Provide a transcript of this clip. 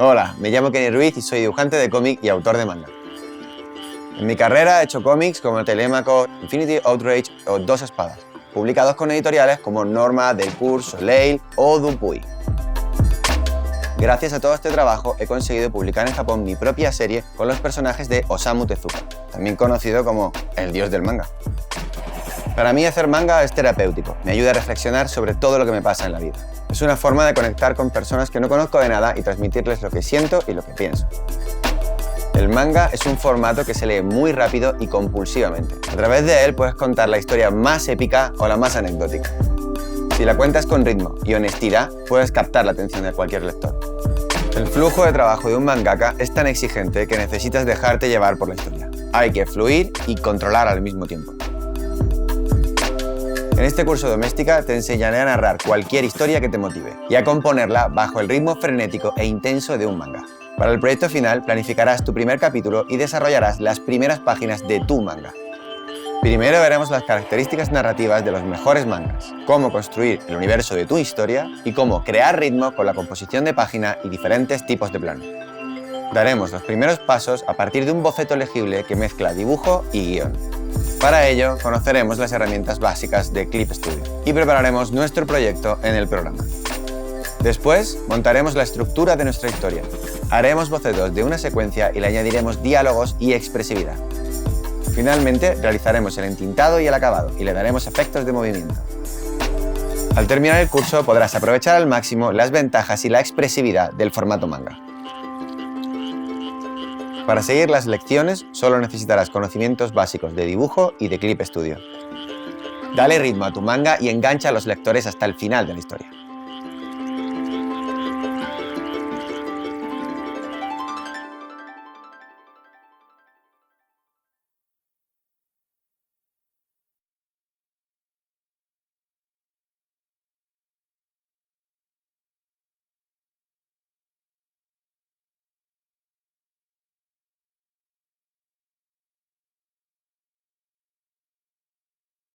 Hola, me llamo Kenny Ruiz y soy dibujante de cómic y autor de manga. En mi carrera he hecho cómics como Telémaco, Infinity Outrage o Dos Espadas, publicados con editoriales como Norma, Delcourt, Soleil o Dupuy. Gracias a todo este trabajo he conseguido publicar en Japón mi propia serie con los personajes de Osamu Tezuka, también conocido como el dios del manga. Para mí hacer manga es terapéutico, me ayuda a reflexionar sobre todo lo que me pasa en la vida. Es una forma de conectar con personas que no conozco de nada y transmitirles lo que siento y lo que pienso. El manga es un formato que se lee muy rápido y compulsivamente. A través de él puedes contar la historia más épica o la más anecdótica. Si la cuentas con ritmo y honestidad, puedes captar la atención de cualquier lector. El flujo de trabajo de un mangaka es tan exigente que necesitas dejarte llevar por la historia. Hay que fluir y controlar al mismo tiempo. En este curso Doméstica te enseñaré a narrar cualquier historia que te motive y a componerla bajo el ritmo frenético e intenso de un manga. Para el proyecto final planificarás tu primer capítulo y desarrollarás las primeras páginas de tu manga. Primero veremos las características narrativas de los mejores mangas, cómo construir el universo de tu historia y cómo crear ritmo con la composición de página y diferentes tipos de plano. Daremos los primeros pasos a partir de un boceto legible que mezcla dibujo y guión. Para ello, conoceremos las herramientas básicas de Clip Studio y prepararemos nuestro proyecto en el programa. Después, montaremos la estructura de nuestra historia. Haremos bocetos de una secuencia y le añadiremos diálogos y expresividad. Finalmente, realizaremos el entintado y el acabado y le daremos efectos de movimiento. Al terminar el curso podrás aprovechar al máximo las ventajas y la expresividad del formato manga. Para seguir las lecciones solo necesitarás conocimientos básicos de dibujo y de Clip Studio. Dale ritmo a tu manga y engancha a los lectores hasta el final de la historia.